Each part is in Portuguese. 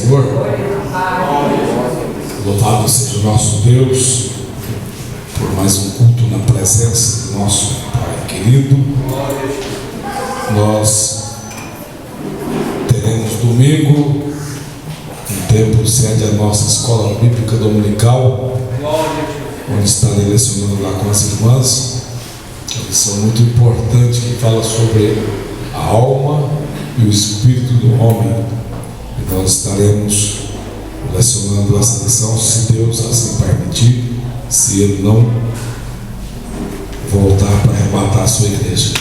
Senhor. Louvado seja o nosso Deus por mais um culto na presença do nosso Pai querido. Nós teremos domingo um tempo sede a nossa escola bíblica dominical, onde estarei lecionando lá com as irmãs. Uma lição muito importante que fala sobre a alma e o espírito do homem. E nós estaremos lecionando essa lição, se Deus assim permitir, se Ele não voltar para arrebatar a sua igreja.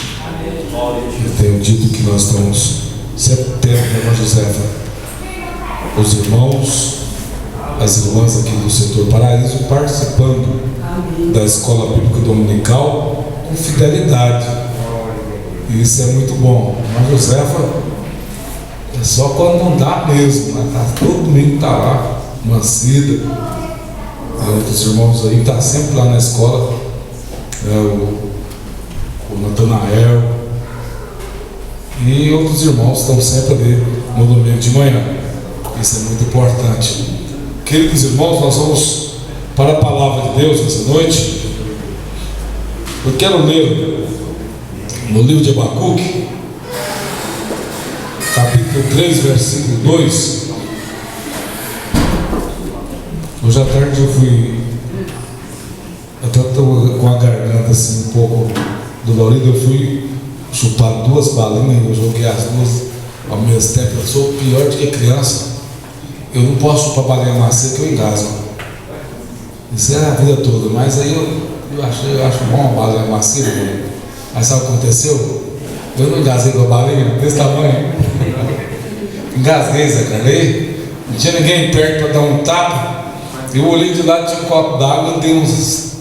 Eu tenho dito que nós estamos sempre tendo, irmã Josefa, os irmãos, as irmãs aqui do setor Paraíso participando da escola bíblica dominical com fidelidade. E isso é muito bom. Irmã Josefa, é só quando não dá mesmo, né? Todo domingo está lá, Mancida, outros irmãos aí, está sempre lá na escola, o Natanael e outros irmãos estão sempre ali no domingo de manhã. Isso é muito importante. Queridos irmãos, nós vamos para a palavra de Deus essa noite. Eu quero ler no livro de Abacuque, capítulo 3, versículo 2. Hoje à tarde eu fui, até estou com a garganta assim um pouco dolorida, eu fui chupar 2 balinhas e eu joguei as 2 ao mesmo tempo. Eu sou pior do que criança, eu não posso chupar balinha macia que eu engasgo. Isso é a vida toda, mas aí eu acho bom a balinha macia. Aí sabe o que aconteceu? Eu não engasguei com a balinha desse tamanho. Engasguei, sacanei. Não tinha ninguém perto para dar um tapa. Eu olhei de lado, tinha um copo d'água, dei uns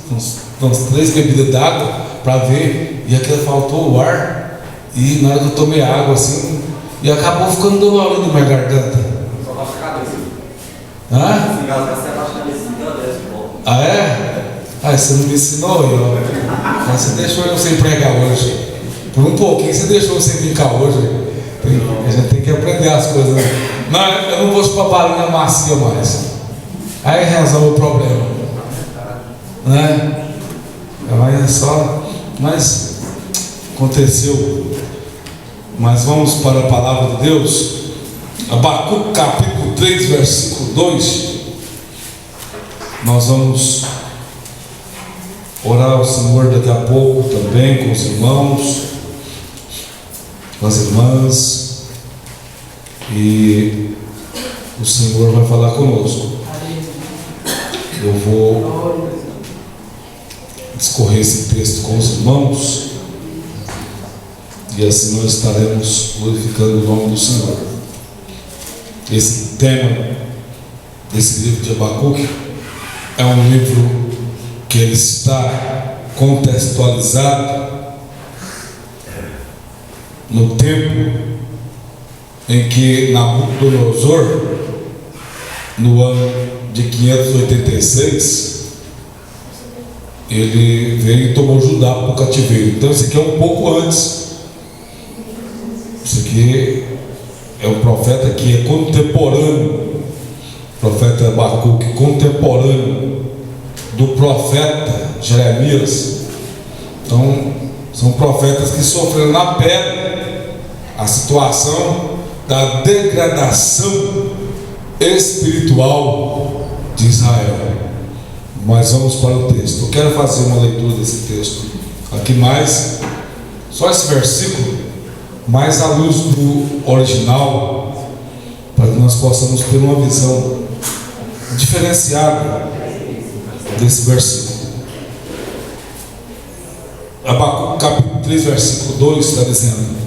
3 bebidas d'água para ver, e aquilo faltou o ar. E na hora que eu tomei água assim, e acabou ficando dolorido na minha garganta. Só baixa a cabeça. Hã? Se engasgar, você abaixa a cabeça e desce de volta. Ah, é? Ah, você não me ensinou, mas você deixou eu sem pregar hoje. Por um pouquinho você deixou eu sem brincar hoje. A gente tem que aprender as coisas, né? Não, eu não vou chupar balinha macia mais. Aí resolve o problema, né? Mas é só, mas aconteceu. Mas vamos para a palavra de Deus. Abacuque capítulo 3, versículo 2. Nós vamos orar ao Senhor daqui a pouco também com os irmãos, com as irmãs, e o Senhor vai falar conosco. Eu vou discorrer esse texto com os irmãos, e assim nós estaremos glorificando o nome do Senhor. Esse tema desse livro de Abacuque é um livro que ele está contextualizado no tempo em que Nabucodonosor, no ano de 586, ele veio e tomou Judá para o cativeiro. Então isso aqui é um pouco antes. Isso aqui é um profeta que é contemporâneo, profeta Abacuque, contemporâneo do profeta Jeremias. Então são profetas que sofreram na pele a situação da degradação espiritual de Israel. Mas vamos para o texto. Eu quero fazer uma leitura desse texto aqui, mais só esse versículo, mais à luz do original, para que nós possamos ter uma visão diferenciada desse versículo. Abacuque capítulo 3, versículo 2 está dizendo: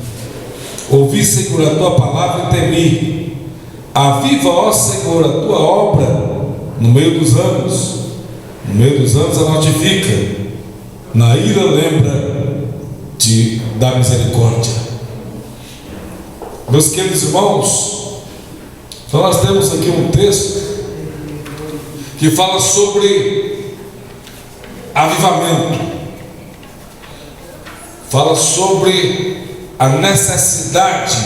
ouvi, Senhor, a tua palavra e temi. Aviva, ó Senhor, a tua obra no meio dos anos. No meio dos anos a notifica. Na ira lembra-te da misericórdia. Meus queridos irmãos, então nós temos aqui um texto que fala sobre avivamento, fala sobre a necessidade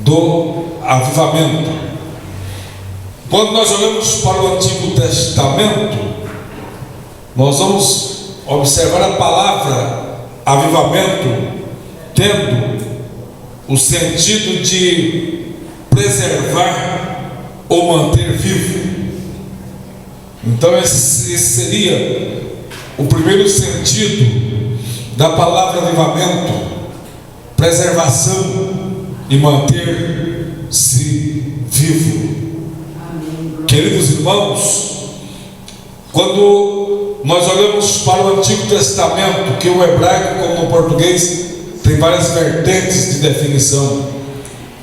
do avivamento. Quando nós olhamos para o Antigo Testamento, nós vamos observar a palavra avivamento tendo o sentido de preservar ou manter vivo. Então esse seria o primeiro sentido da palavra avivamento: preservação e manter-se vivo. Queridos irmãos, quando nós olhamos para o Antigo Testamento, que o hebraico como o português tem várias vertentes de definição.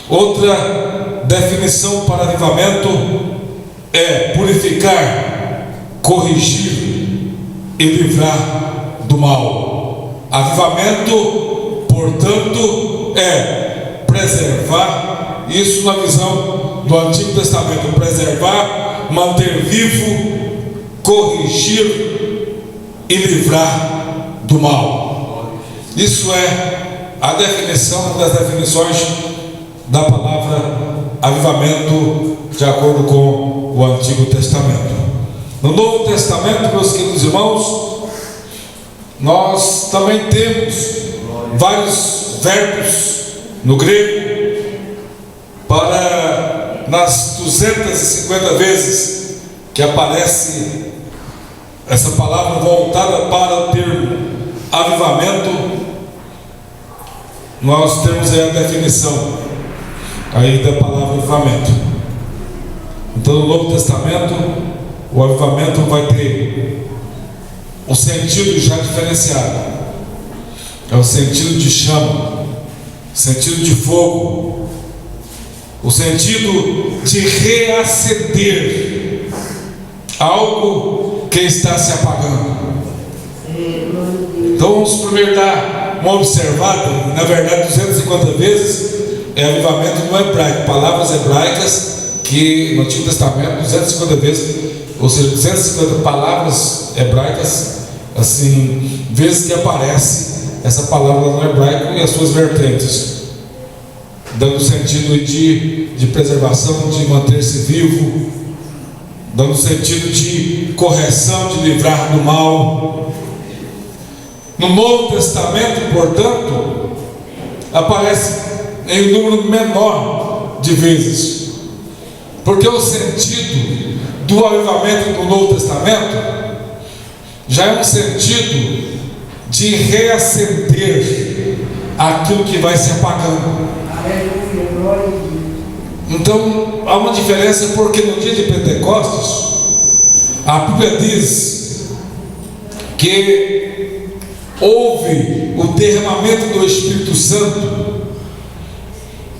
Outra definição para avivamento é purificar, corrigir e livrar do mal. Avivamento, portanto, é preservar, isso na visão do Antigo Testamento: preservar, manter vivo, corrigir e livrar do mal. Isso é a definição, uma das definições da palavra avivamento, de acordo com o Antigo Testamento. No Novo Testamento, meus queridos irmãos, nós também temos vários verbos no grego para, nas 250 vezes que aparece essa palavra voltada para o termo avivamento, nós temos aí a definição aí da palavra avivamento. Então, no Novo Testamento, o avivamento vai ter um sentido já diferenciado. É o sentido de chama, sentido de fogo, o sentido de reacender algo que está se apagando. Então vamos primeiro dar uma observada. Na verdade, 250 vezes é avivamento no hebraico, palavras hebraicas que no Antigo Testamento 250 vezes, ou seja, 250 palavras hebraicas, assim, vezes que aparece essa palavra no hebraico e as suas vertentes, dando sentido de preservação, de manter-se vivo, dando sentido de correção, de livrar do mal. No Novo Testamento, portanto, aparece em um número menor de vezes, porque o sentido do avivamento no Novo Testamento já é um sentido de reacender aquilo que vai se apagando. Então há uma diferença, porque no dia de Pentecostes a Bíblia diz que houve o derramamento do Espírito Santo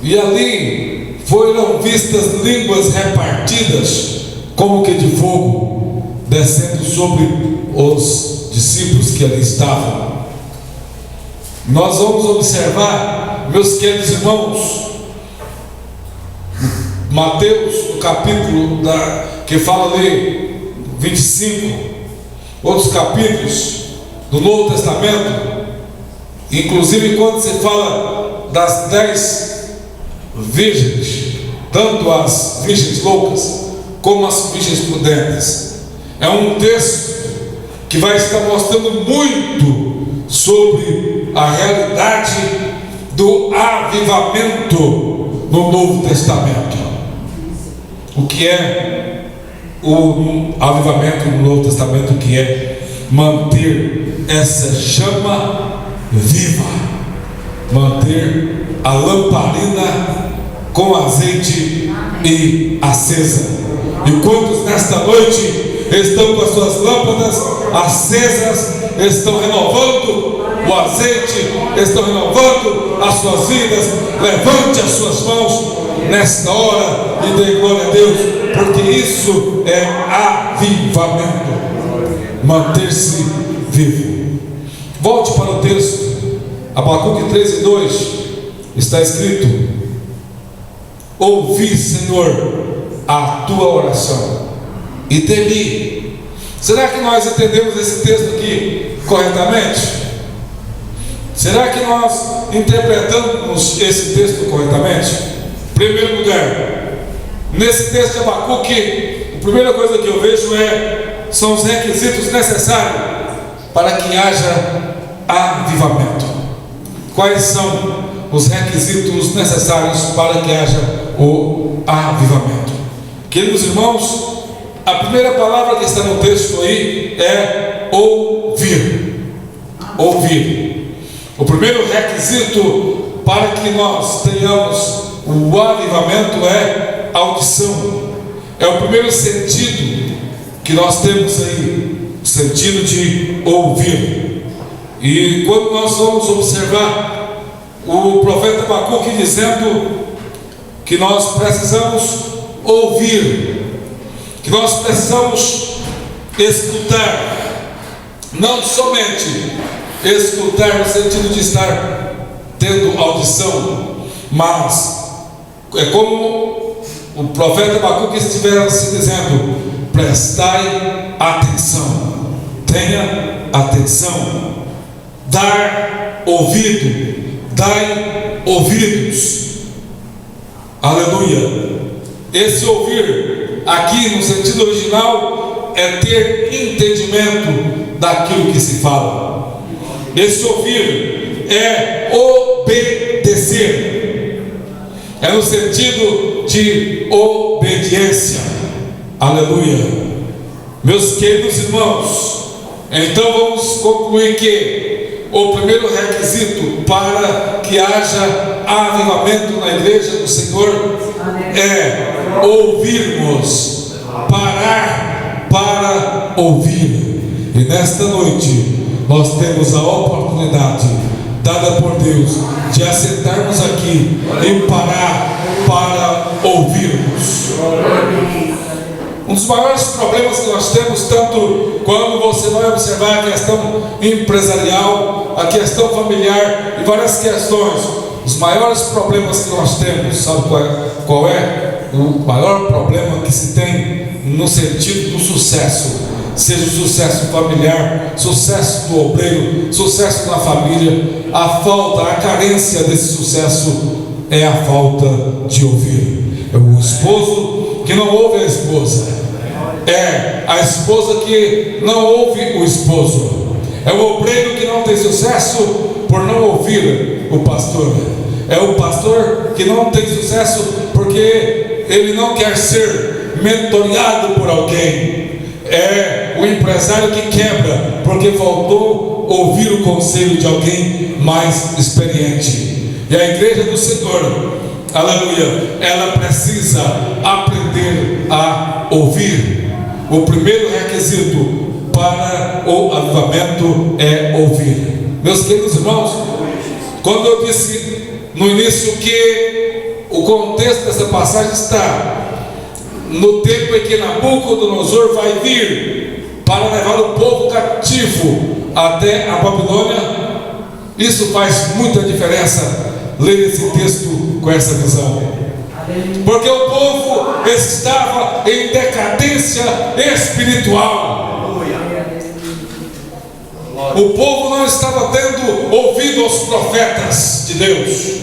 e ali foram vistas línguas repartidas como que de fogo, descendo sobre os discípulos que ali estavam. Nós vamos observar, meus queridos irmãos, Mateus, no capítulo que fala ali 25, outros capítulos do Novo Testamento, inclusive quando se fala das 10 virgens, tanto as virgens loucas como as virgens prudentes, é um texto que vai estar mostrando muito sobre a realidade do avivamento no Novo Testamento. O que é o avivamento no Novo Testamento? O que é manter essa chama viva, manter a lamparina com azeite e acesa. E quantos nesta noite estão com as suas lâmpadas acesas, estão renovando o azeite, estão renovando as suas vidas? Levante as suas mãos nesta hora e dê glória a Deus, porque isso é avivamento, manter-se vivo. Volte para o texto, Abacuque 3:2, está escrito: ouvi, Senhor, a tua oração e temi. Será que nós entendemos esse texto aqui corretamente? Será que nós interpretamos esse texto corretamente? Em primeiro lugar, Nesse texto de Abacuque, a primeira coisa que eu vejo são os requisitos necessários para que haja avivamento. Quais são os requisitos necessários para que haja o avivamento? Queridos irmãos, a primeira palavra que está no texto aí é ouvir. Ouvir. O primeiro requisito para que nós tenhamos o avivamento é audição. É o primeiro sentido que nós temos aí, o sentido de ouvir. E quando nós vamos observar o profeta Abacuque dizendo que nós precisamos ouvir, que nós precisamos escutar, não somente escutar no sentido de estar tendo audição, mas é como o profeta Abacuque estivesse dizendo: prestai atenção, tenha atenção, dar ouvido, dai ouvidos. Aleluia. Esse ouvir aqui no sentido original é ter entendimento daquilo que se fala. Esse ouvir é obedecer, é no sentido de obediência. Aleluia. Meus queridos irmãos, então vamos concluir que o primeiro requisito para que haja avivamento na igreja do Senhor é ouvirmos, parar para ouvir. E nesta noite nós temos a oportunidade dada por Deus de assentarmos aqui e parar para ouvirmos. Um dos maiores problemas que nós temos, tanto quando você vai observar a questão empresarial, a questão familiar e várias questões, os maiores problemas que nós temos, sabe qual é? O maior problema que se tem no sentido do sucesso, seja o sucesso familiar, sucesso do obreiro, sucesso na família, a falta, a carência desse sucesso é a falta de ouvir. É o esposo que não ouve a esposa, é a esposa que não ouve o esposo, é o obreiro que não tem sucesso por não ouvir o pastor, é o pastor que não tem sucesso porque ele não quer ser mentoreado por alguém, é o empresário que quebra porque faltou ouvir o conselho de alguém mais experiente. E a igreja do Senhor, aleluia, ela precisa aprender a ouvir. O primeiro requisito para o avivamento é ouvir. Meus queridos irmãos, quando eu disse no início que o contexto dessa passagem está no tempo em que Nabucodonosor vai vir para levar o povo cativo até a Babilônia, isso faz muita diferença ler esse texto com essa visão, porque o povo estava em decadência espiritual. O povo não estava tendo ouvido aos profetas de Deus,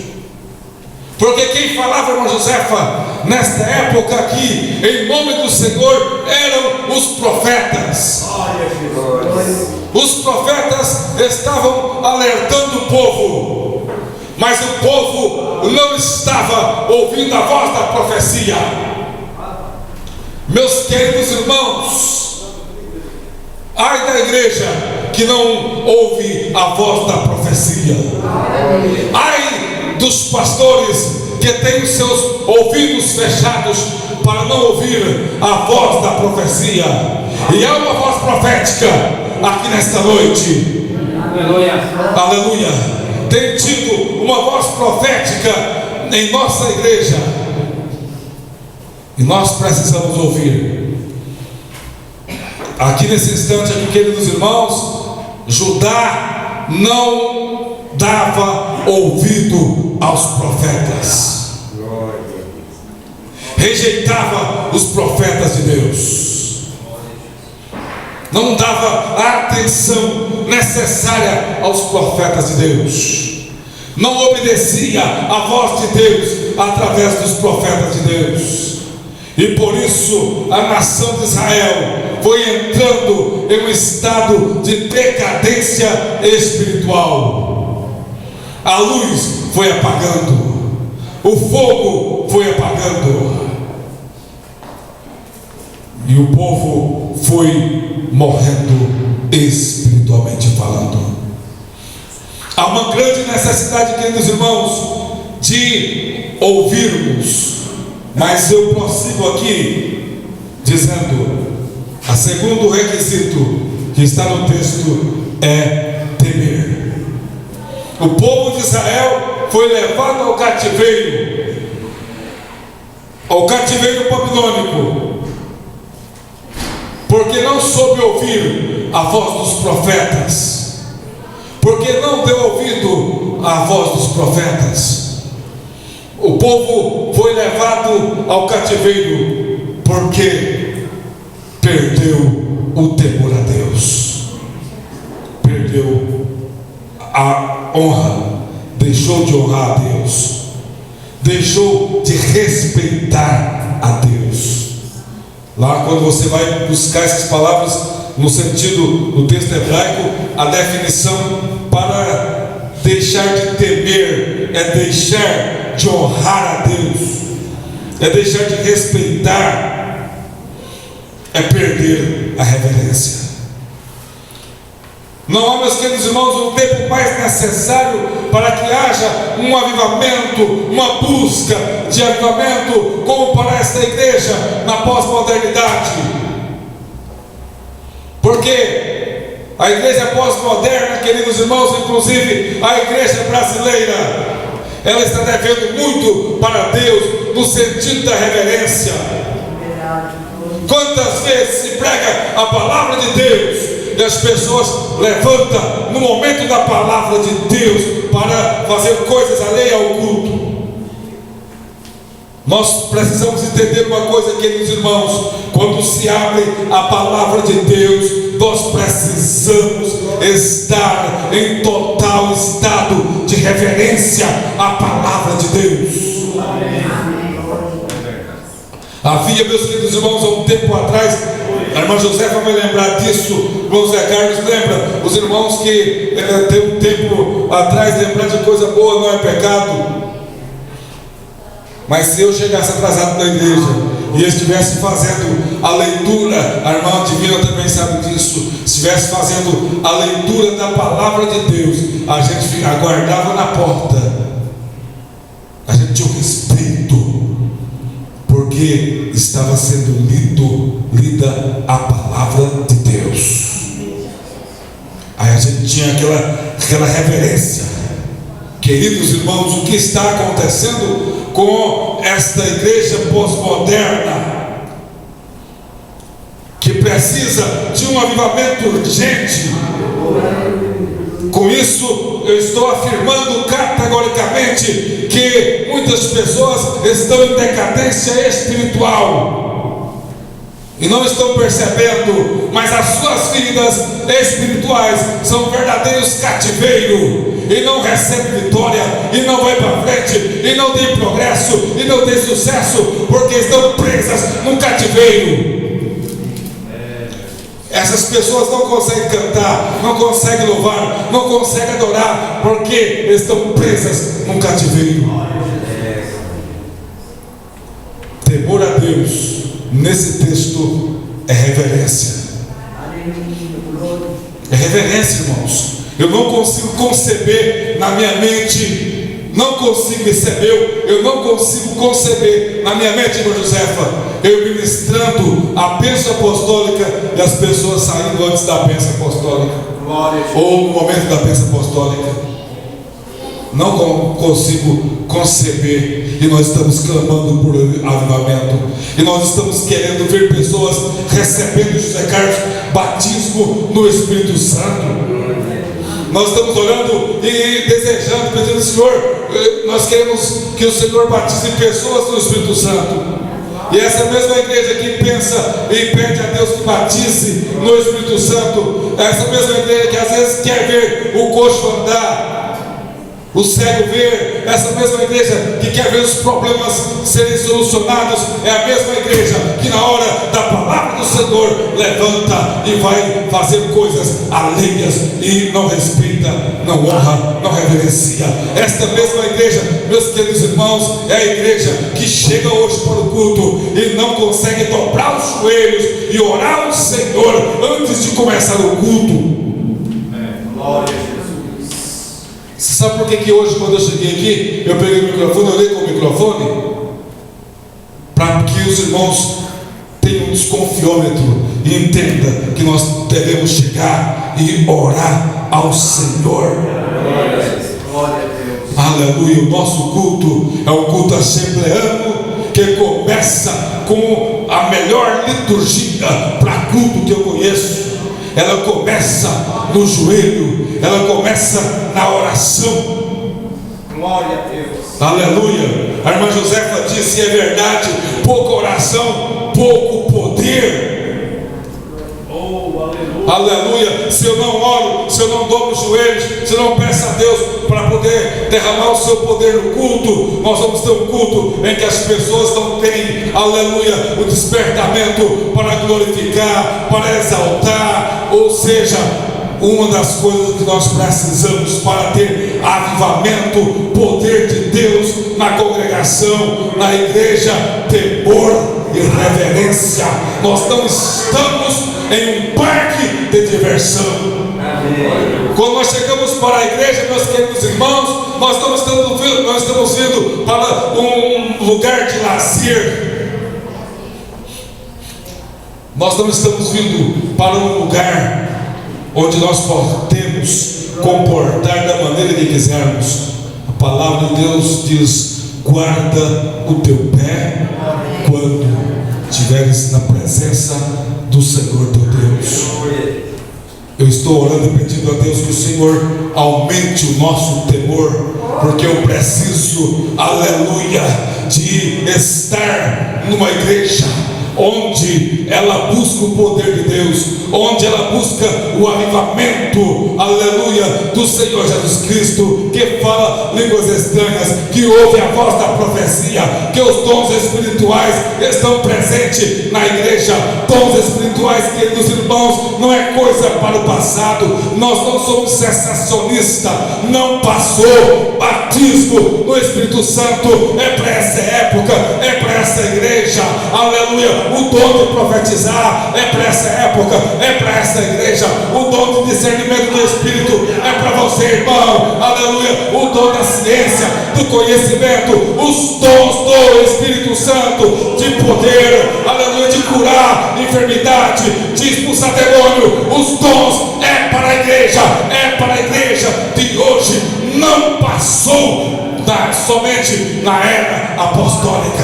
porque quem falava, irmã Josefa, nesta época aqui, em nome do Senhor, eram os profetas. Os profetas estavam alertando o povo, mas o povo não estava ouvindo a voz da profecia. Meus queridos irmãos, ai da igreja que não ouve a voz da profecia. Ai dos pastores que têm os seus ouvidos fechados para não ouvir a voz da profecia. E há uma voz profética aqui nesta noite. Aleluia. Aleluia. Tem tido uma voz profética em nossa igreja, e nós precisamos ouvir. Aqui nesse instante, aqui, queridos irmãos, Judá não dava ouvido aos profetas, rejeitava os profetas de Deus, não dava a atenção necessária aos profetas de Deus, não obedecia a voz de Deus através dos profetas de Deus. E por isso a nação de Israel foi entrando em um estado de decadência espiritual. A luz foi apagando, o fogo foi apagando, e o povo foi morrendo espiritualmente falando. Há uma grande necessidade, queridos irmãos, de ouvirmos. Mas eu prossigo aqui dizendo: o segundo requisito que está no texto é temer. O povo de Israel foi levado ao cativeiro babilônico, porque não soube ouvir a voz dos profetas, porque não deu ouvido à voz dos profetas. O povo foi levado ao cativeiro porque perdeu o temor a Deus, perdeu a honra, deixou de honrar a Deus, deixou de respeitar a Deus. Lá, quando você vai buscar essas palavras no sentido do texto hebraico, a definição para deixar de temer é deixar de honrar a Deus, é deixar de respeitar, é perder a reverência. Não há, meus queridos irmãos, um tempo mais necessário para que haja um avivamento, uma busca de avivamento, como para esta igreja na pós-modernidade. Porque a igreja pós-moderna, queridos irmãos, inclusive a igreja brasileira, ela está devendo muito para Deus no sentido da reverência. Quantas vezes se prega a palavra de Deus e as pessoas levantam no momento da palavra de Deus para fazer coisas alheias ao culto? Nós precisamos entender uma coisa, queridos irmãos: quando se abre a palavra de Deus, nós precisamos estar em total estado de reverência à palavra de Deus. Havia, meus queridos irmãos, há um tempo atrás, a irmã Josefa vai lembrar disso, o irmão Zé Carlos lembra, os irmãos que tem um tempo atrás, lembrar de coisa boa não é pecado. Mas se eu chegasse atrasado na igreja e estivesse fazendo a leitura, a irmã Divina também sabe disso, estivesse fazendo a leitura da palavra de Deus, a gente aguardava na porta, a gente tinha um respeito, porque estava sendo lida a palavra de Deus. Aí a gente tinha aquela reverência. Queridos irmãos, o que está acontecendo com esta igreja pós-moderna, que precisa de um avivamento urgente? Com isso, eu estou afirmando categoricamente que muitas pessoas estão em decadência espiritual e não estão percebendo, mas as suas vidas espirituais são verdadeiros cativeiros, e não recebe vitória, e não vai para frente, e não tem progresso, e não tem sucesso, porque estão presas num cativeiro. Essas pessoas não conseguem cantar, não conseguem louvar, não conseguem adorar, porque estão presas num cativeiro. Temor a Deus nesse texto é reverência. É reverência, irmãos. Eu não consigo conceber na minha mente, não consigo receber, eu não consigo conceber na minha mente, irmã Josefa, eu ministrando a bênção apostólica e as pessoas saindo antes da bênção apostólica, ou no momento da bênção apostólica. Não consigo conceber, e nós estamos clamando por avivamento, e nós estamos querendo ver pessoas recebendo, José Carlos, batismo no Espírito Santo. Nós estamos orando e desejando, pedindo: Senhor, nós queremos que o Senhor batize pessoas no Espírito Santo. E essa mesma igreja que pensa e pede a Deus que batize no Espírito Santo, essa mesma igreja que às vezes quer ver o coxo andar, O cego vê, essa mesma igreja que quer ver os problemas serem solucionados, é a mesma igreja que na hora da palavra do Senhor levanta e vai fazer coisas alheias e não respeita, não honra, não reverencia. Esta mesma igreja, meus queridos irmãos, é a igreja que chega hoje para o culto e não consegue dobrar os joelhos e orar ao Senhor antes de começar o culto. Glória a Jesus. Você sabe por que hoje, quando eu cheguei aqui, eu peguei o microfone, eu olhei com o microfone? Para que os irmãos tenham um desconfiômetro e entendam que nós devemos chegar e orar ao Senhor. Glória a Deus. Aleluia. O nosso culto é um culto assembleano que começa com a melhor liturgia para culto que eu conheço. Ela começa no joelho, ela começa na oração. Glória a Deus. Aleluia. A irmã Josefa disse, é verdade, pouca oração, pouco poder. Oh, aleluia. Aleluia. Se eu não oro, se eu não dobro os joelhos, se eu não peço a Deus para poder derramar o seu poder no culto, nós vamos ter um culto em que as pessoas não têm, aleluia, o despertamento para glorificar, para exaltar. Ou seja, uma das coisas que nós precisamos para ter avivamento, poder de Deus na congregação, na igreja, temor e reverência. Nós não estamos em um parque de diversão. Amém. Quando nós chegamos para a igreja, meus queridos irmãos, nós estamos vindo para um lugar de lazer. Nós não estamos vindo para um lugar onde nós podemos comportar da maneira que quisermos. A palavra de Deus diz: guarda o teu pé quando estiveres na presença do Senhor teu Deus. Eu estou orando e pedindo a Deus que o Senhor aumente o nosso temor, porque eu preciso, aleluia, de estar numa igreja onde ela busca o poder de Deus, onde ela busca o avivamento, aleluia, do Senhor Jesus Cristo, que fala línguas estranhas, que ouve a voz da profecia, que os dons espirituais estão presentes na igreja. Dons espirituais, queridos irmãos, não é coisa para o passado. Nós não somos sensacionistas, não passou. Batismo no Espírito Santo é para essa época, é para essa igreja, aleluia. O dom de profetizar é para essa época, é para essa igreja. O dom de discernimento do Espírito é para você, irmão, aleluia. O dom da ciência, do conhecimento, os dons do Espírito Santo, de poder, aleluia, de curar enfermidade, de expulsar demônio. Os dons é para a igreja, é para a igreja de hoje. Não passou somente na era apostólica.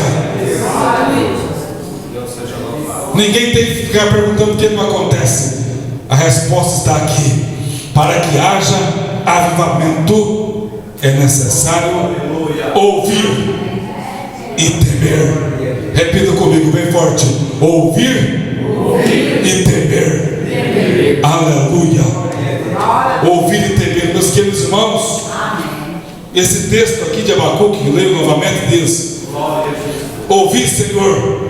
Ninguém tem que ficar perguntando o que não acontece. A resposta está aqui. Para que haja avivamento, é necessário ouvir e temer. Repita comigo bem forte: ouvir e temer. Aleluia. Ouvir e temer. Meus queridos irmãos, esse texto aqui de Abacuque, que eu leio novamente, diz: ouvi, Senhor,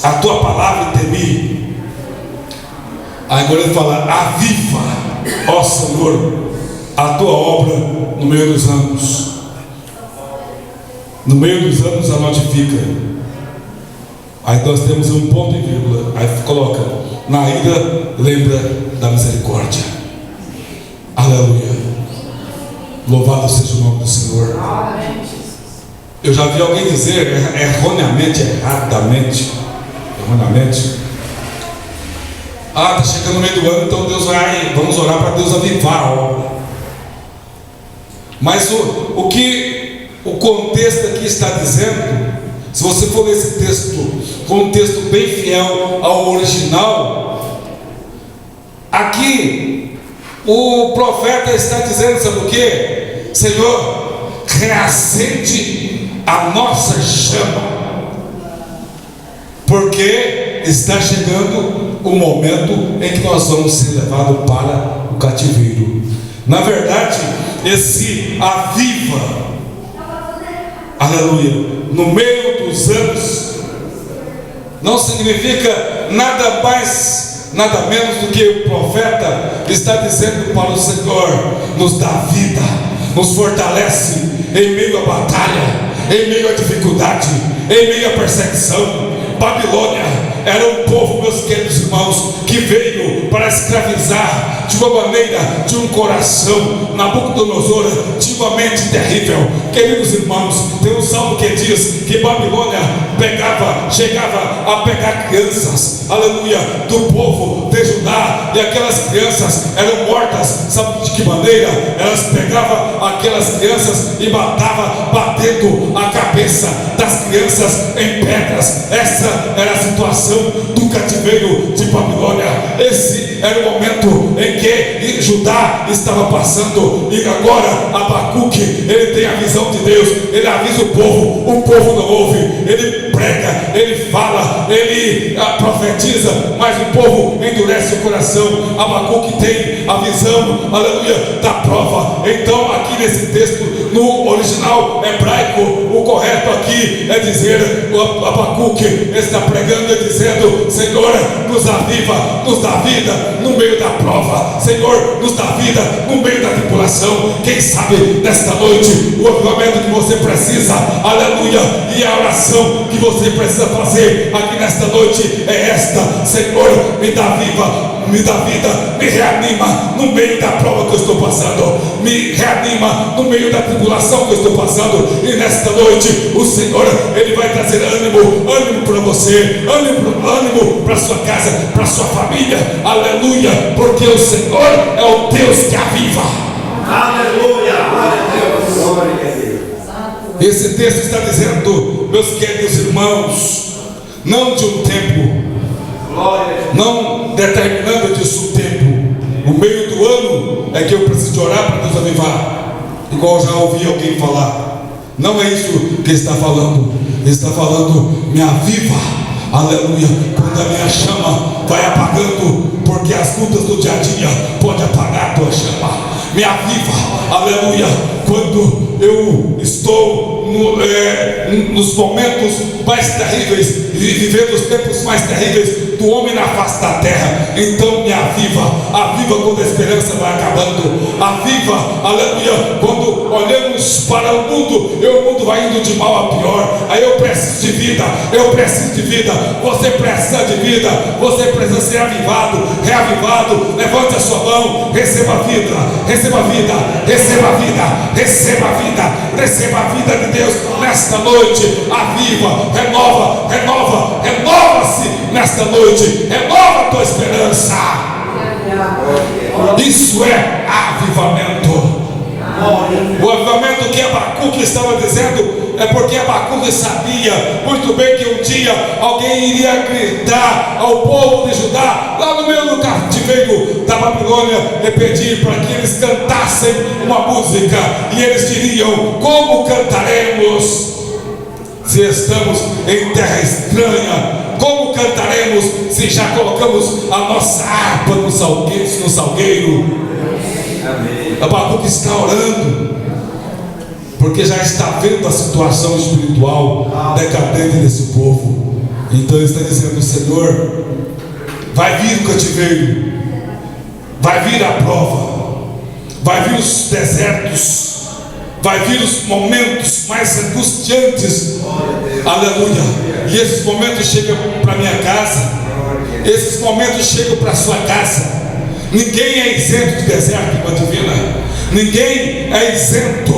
a tua palavra e temi. Agora ele fala: aviva, ó Senhor, a tua obra no meio dos anos. No meio dos anos a notifica. Aí nós temos um ponto e vírgula. Aí coloca: na ira lembra da misericórdia. Aleluia. Louvado seja o nome do Senhor. Eu já vi alguém dizer erroneamente, erradamente, está chegando no meio do ano, então Deus vai, vamos orar para Deus avivar a obra. Mas o que o contexto aqui está dizendo, se você for ler esse texto com um texto bem fiel ao original, aqui o profeta está dizendo, sabe o que? Senhor, reacende a nossa chama, porque está chegando o momento em que nós vamos ser levados para o cativeiro. Na verdade, esse aviva, aleluia, no meio dos anos, não significa nada mais, nada menos do que o profeta está dizendo para o Senhor: nos dá vida, nos fortalece em meio à batalha, em meio à dificuldade, em meio à perseguição. Babilônia era um povo, meus queridos irmãos, que veio para escravizar de uma maneira, de um coração. Nabucodonosor tinha uma mente terrível. Queridos irmãos, tem um salmo que diz que Babilônia chegava a pegar crianças, aleluia, do povo de Judá, e aquelas crianças eram mortas. Sabe de que maneira? Elas pegavam aquelas crianças e batendo a cabeça das crianças em pedras. Essa era a situação do cativeiro de Babilônia. Esse era o momento em que Judá estava passando, e agora Abacuque, ele tem a visão de Deus, ele avisa o povo não ouve, ele prega, ele fala, ele profetiza, mas o povo endurece o coração. Abacuque tem a visão, aleluia, da prova. Então aqui nesse texto, no original hebraico, o correto aqui é dizer, o Abacuque está pregando e dizendo: Senhor, nos aviva, nos dá vida no meio da prova. Senhor, nos dá vida no meio da tribulação. Quem sabe nesta noite o avivamento que você precisa, aleluia, e a oração que você precisa fazer aqui nesta noite é esta: Senhor, me dá vida, me reanima no meio da prova que eu estou passando, me reanima no meio da tribulação que eu estou passando. E nesta noite o Senhor, ele vai trazer ânimo para você, ânimo para sua casa, para sua família, aleluia, porque o Senhor é o Deus que aviva. Aleluia, glória a Deus, glória a Deus. Esse texto está dizendo, meus queridos irmãos, não de um tempo, não determinando disso o tempo. O meio do ano é que eu preciso de orar para Deus avivar, igual já ouvi alguém falar. Não é isso que ele está falando. Ele está falando: me aviva, aleluia, quando a minha chama vai apagando, porque as lutas do dia a dia podem apagar a tua chama. Me aviva, aleluia, quando eu estou nos momentos mais terríveis, vivendo os tempos mais terríveis do homem na face da terra. Então me aviva quando a esperança vai acabando, aviva, aleluia, quando olhamos para o mundo e o mundo vai indo de mal a pior. Aí eu preciso de vida, você precisa de vida, você precisa ser avivado, reavivado. Levante a sua mão, receba vida, receba a vida de Deus nesta noite. Aviva, renova-se nesta noite, renova a tua esperança. Isso é avivamento. O avivamento que Abacuque estava dizendo é porque Abacuque sabia muito bem que um dia alguém iria gritar ao povo de Judá, lá no meio do cativeiro da Babilônia, e pedir para que eles cantassem uma música, e eles diriam: como cantaremos se estamos em terra estranha? Como cantaremos se já colocamos a nossa harpa no salgueiro? Abacuque está orando, porque já está vendo a situação espiritual decadente desse povo. Então ele está dizendo: Senhor, vai vir o cativeiro, vai vir a prova, vai vir os desertos, vai vir os momentos mais angustiantes, aleluia. E esses momentos chegam para minha casa, esses momentos chegam para a sua casa. Ninguém é isento de deserto, irmã divina. Ninguém é isento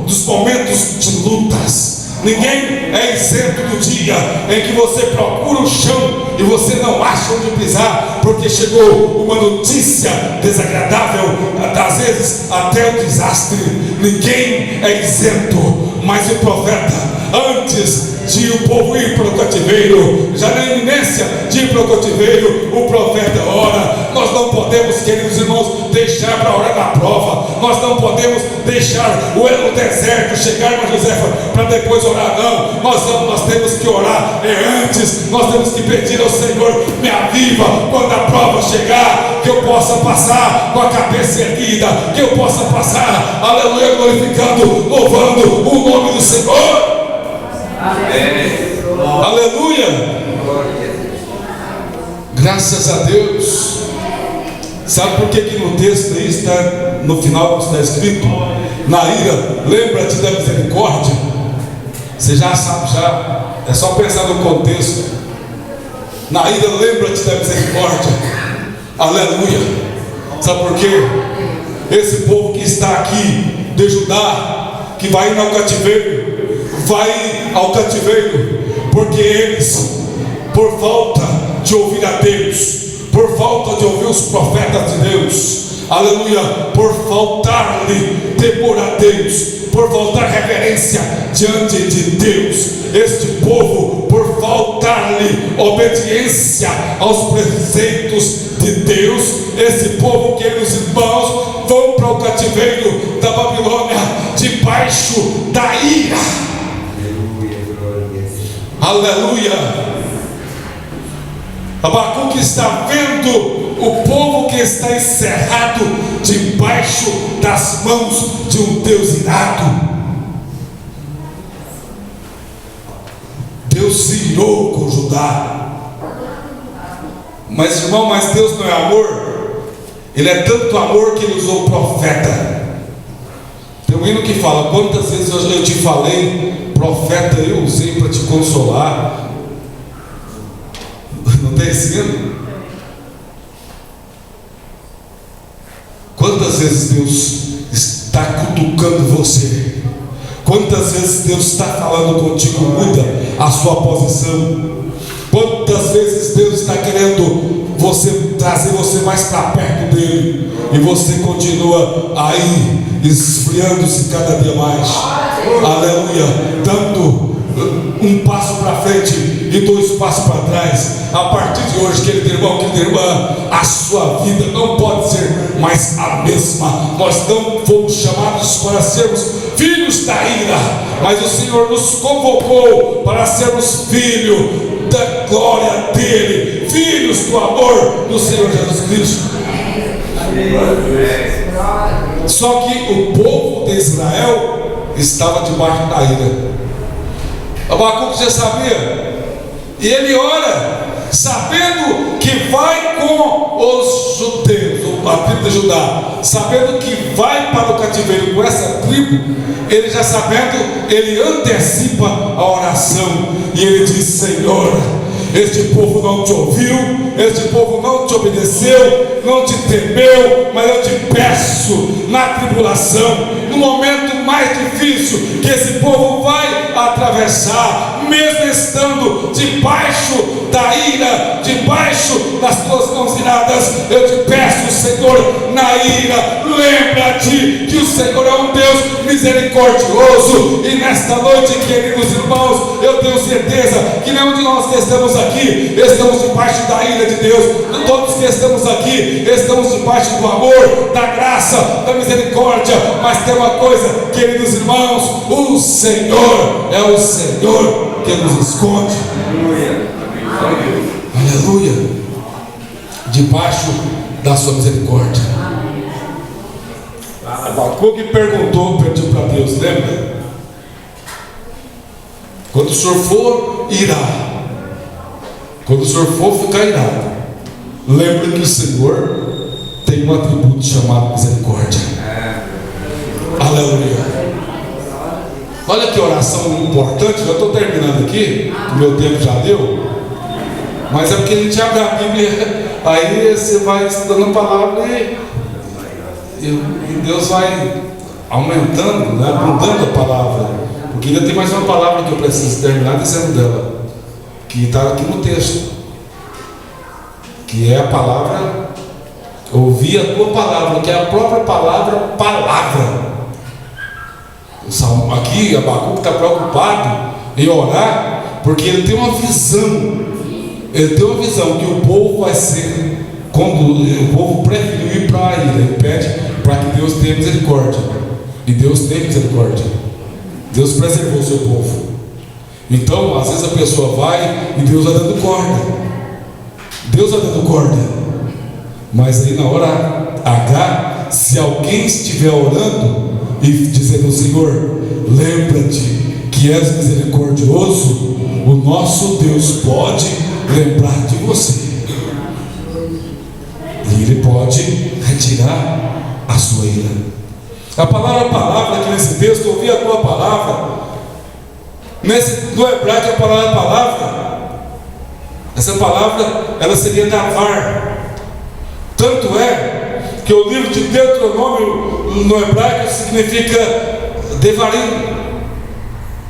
dos momentos de lutas. Ninguém é isento do dia em que você procura o chão e você não acha onde pisar, porque chegou uma notícia desagradável, às vezes até o desastre. Ninguém é isento, mas o profeta, antes de o povo ir para o cativeiro, já na iminência de ir para o cativeiro, o profeta ora. Nós não podemos, queridos irmãos, deixar para orar na prova. Nós não podemos deixar o deserto, chegar para José para depois orar. Não, nós temos que orar antes, nós temos que pedir ao Senhor: me aviva quando a prova chegar, que eu possa passar com a cabeça erguida, que eu possa passar, aleluia, glorificando, louvando o nome do Senhor. Amém. Aleluia. Graças a Deus. Sabe por que no texto aí está, no final está escrito: na ira, lembra-te da misericórdia? Você já sabe, é só pensar no contexto. Na ira, lembra-te da misericórdia. Aleluia. Sabe por quê? Esse povo que está aqui de Judá, que vai ao cativeiro, porque eles, por falta de ouvir a Deus, por falta de ouvir os profetas de Deus, aleluia, por faltar-lhe temor a Deus, por faltar reverência diante de Deus, este povo, por faltar-lhe obediência aos preceitos de Deus, esse povo, queridos irmãos, vão para o cativeiro da Babilônia, debaixo da ira. Aleluia. Abacuque está vendo o povo que está encerrado debaixo das mãos de um Deus irado. Deus se irou com Judá. Mas, irmão, Deus não é amor. Ele é tanto amor que ele usou o profeta. Tem um hino que fala: quantas vezes eu te falei, profeta eu usei para te consolar. Não tem esse hino? Quantas vezes Deus está cutucando você? Quantas vezes Deus está falando contigo? Muda a sua posição. Quantas vezes Deus está querendo trazer você mais para perto dele, e você continua aí esfriando-se cada dia mais. Aleluia. Dando um passo para frente e 2 passos para trás. A partir de hoje, querido irmão, querida irmã, a sua vida não pode ser mais a mesma. Nós não fomos chamados para sermos filhos da ira, mas o Senhor nos convocou para sermos filhos da glória dele, filhos do amor do Senhor Jesus Cristo. Só que o povo de Israel estava debaixo da ira. Abacuque já sabia, e ele ora sabendo que vai com os judeus, a tribo de Judá, sabendo que vai para o cativeiro com essa tribo. Ele já sabendo, ele antecipa a oração, e ele diz: Senhor, este povo não te ouviu, este povo não te obedeceu, não te temeu, mas eu te peço, na tribulação, no momento mais difícil que esse povo vai atravessar, mesmo estando debaixo da ira, debaixo das tuas mãos iradas, eu te peço, Senhor, na ira, lembra-te que o Senhor é um Deus misericordioso. E nesta noite, queridos irmãos, eu tenho certeza que nenhum de nós que estamos aqui estamos debaixo da ira de Deus. Todos que estamos aqui estamos debaixo do amor, da graça, da misericórdia. Mas tem uma coisa, queridos irmãos: o Senhor é o Senhor que nos esconde. Aleluia. Debaixo da sua misericórdia. Abacuque pediu para Deus, lembra? Quando o Senhor for irar, quando o Senhor for ficar irado, lembre que o Senhor tem um atributo chamado misericórdia. Aleluia. Olha que oração importante. Já estou terminando aqui, o meu tempo já deu. Mas é porque a gente abre a Bíblia, aí você vai estudando a palavra e Deus vai aumentando, né, abundando a palavra. Porque ainda tem mais uma palavra que eu preciso terminar dizendo dela, que está aqui no texto, que é a palavra: ouvir a tua palavra, que é a própria palavra. Aqui Abacuque está preocupado em orar, porque ele tem uma visão. Ele tem uma visão que o povo vai ser, quando o povo preferiu ir para a ira, ele pede para que Deus tenha misericórdia. E Deus teve misericórdia. Deus preservou o seu povo. Então, às vezes a pessoa vai e Deus vai dando corda. Deus vai dando corda. Mas aí na hora H, se alguém estiver orando e dizendo: Senhor, lembra-te que és misericordioso, o nosso Deus pode lembrar de você. E Ele pode retirar a sua ira. A palavra aqui nesse texto, ouvi a tua palavra. No hebraico, a palavra, essa palavra, ela seria davar. Tanto é que o livro de Deuteronômio no hebraico significa devarim,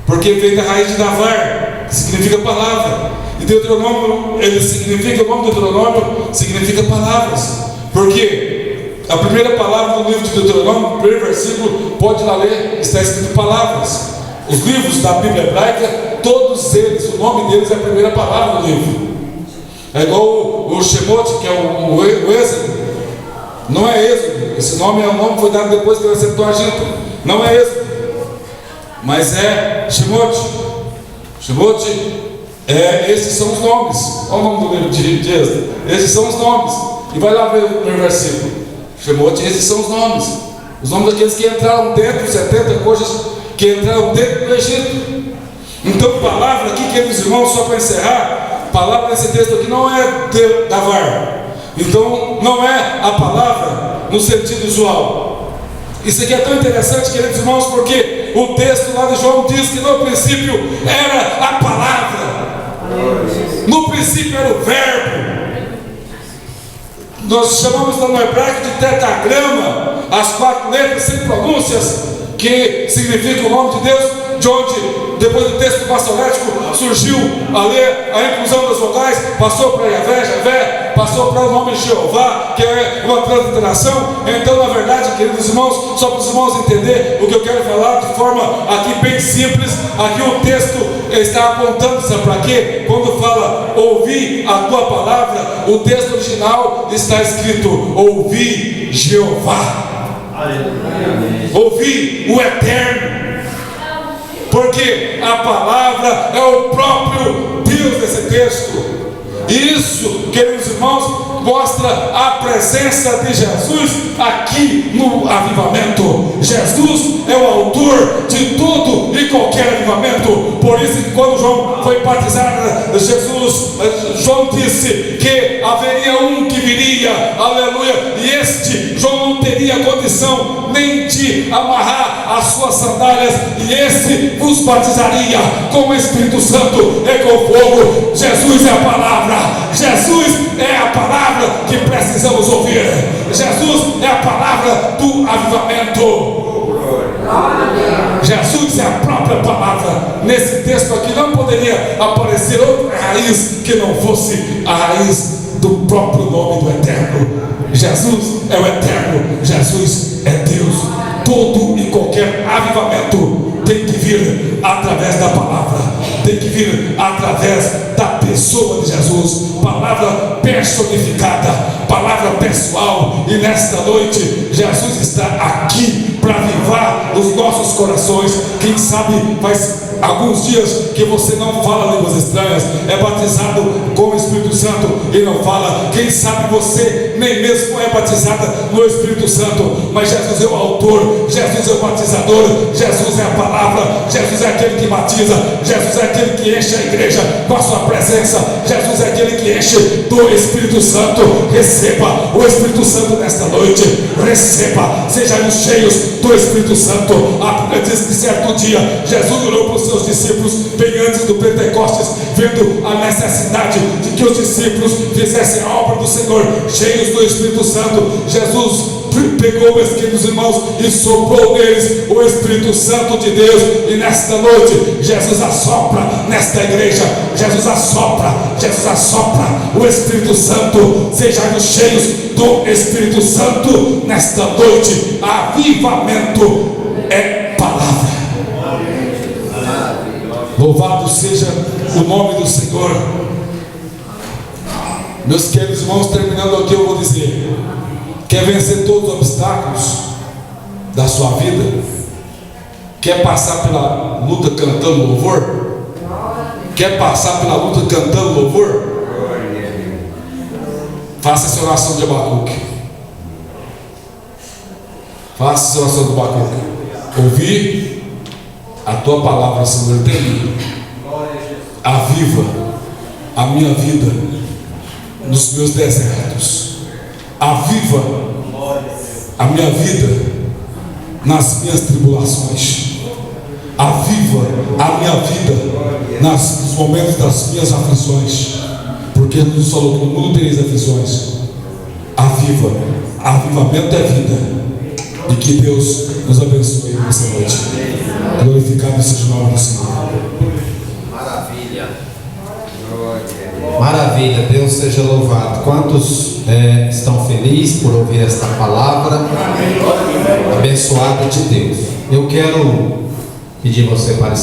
porque vem da raiz de davar, que significa palavra. E Deuteronômio, ele significa, o nome Deuteronômio significa palavras, porque a primeira palavra do livro de Deuteronômio, o primeiro versículo, pode lá ler, está escrito palavras. Os livros da Bíblia hebraica, todos eles, o nome deles é a primeira palavra do livro. É igual o Shemot, que é o Êxodo. Não é Êxodo. Esse nome é um nome que foi dado depois que ele acertou a Egito. Não é Êxodo, mas é Shemot. Shemot, esses são os nomes. Olha o nome do livro de Êxodo. Esses são os nomes. E vai lá ver o primeiro versículo. Shemot, esses são os nomes. Os nomes daqueles que entraram dentro, 70 coisas que entraram dentro do Egito. Então, palavra aqui, queridos irmãos, só para encerrar, palavra nesse texto aqui não é davar. Então, não é a palavra no sentido usual. Isso aqui é tão interessante, queridos irmãos, porque o texto lá de João diz que no princípio era a palavra, no princípio era o verbo. Nós chamamos no hebraico de tetragrama, as 4 letras sem pronúncias, que significa o nome de Deus, de onde, depois do texto maçorético, surgiu a inclusão das vogais, passou para Javé, passou para o nome de Jeová, que é uma transliteração. Então, na verdade, queridos irmãos, só para os irmãos entenderem o que eu quero falar de forma aqui bem simples, aqui o texto está apontando, sabe para quê? Quando fala ouvi a tua palavra, o texto original está escrito ouvi Jeová. Ouvi o Eterno, porque a palavra é o próprio Deus desse texto. Isso, queridos irmãos, mostra a presença de Jesus aqui no avivamento. Jesus é o autor de todo e qualquer avivamento. Por isso que quando João foi batizado, João disse que haveria um que viria, aleluia, e este João não teria condição nem de amarrar as suas sandálias, e esse vos batizaria com o Espírito Santo e com fogo. Jesus é a palavra. Jesus é a palavra que precisamos ouvir. Jesus é a palavra do avivamento. Jesus é a própria palavra. Nesse texto aqui não poderia aparecer outra raiz que não fosse a raiz do próprio nome do Eterno. Jesus é o Eterno. Jesus é Deus. Todo e qualquer avivamento tem que vir através da palavra, tem que vir através da pessoa de Jesus. Palavra personificada, palavra pessoal. E nesta noite Jesus está aqui para avivar os nossos corações. Quem sabe faz alguns dias que você não fala línguas estranhas, é batizado com o Espírito Santo e não fala. Quem sabe você nem mesmo é batizada no Espírito Santo, mas Jesus é o autor, Jesus é o batizador, Jesus é a palavra, Jesus é aquele que batiza, Jesus é aquele que enche a igreja com a sua presença, Jesus é aquele que enche do Espírito Santo. Receba o Espírito Santo nesta noite, receba, sejam cheios do Espírito Santo. A Bíblia diz que certo dia Jesus olhou para os seus discípulos bem antes do Pentecostes, vendo a necessidade de que os discípulos fizessem a obra do Senhor, cheios do Espírito Santo. Jesus pegou, meus queridos irmãos, e soprou neles o Espírito Santo de Deus. E nesta noite Jesus assopra nesta igreja, Jesus assopra o Espírito Santo. Sejam cheios do Espírito Santo nesta noite. Avivamento é palavra. Louvado seja o nome do Senhor. Meus queridos irmãos, terminando aqui, eu vou dizer: quer vencer todos os obstáculos da sua vida? Quer passar pela luta cantando louvor? Quer passar pela luta cantando louvor? Faça essa oração de Abacuque. Faça essa oração de Abacuque. Ouvi a tua palavra, Senhor, tem. Aviva a minha vida nos meus desertos. Aviva a minha vida nas minhas tribulações. Aviva a minha vida nos momentos das minhas aflições. Porque nos falou que no mundo tereis aflições. Aviva. Avivamento é vida. E que Deus nos abençoe nessa noite. Glorificado seja o nome do Senhor. Maravilha. Maravilha, Deus seja louvado. Quantos estão felizes por ouvir esta palavra abençoada de Deus? Eu quero pedir você para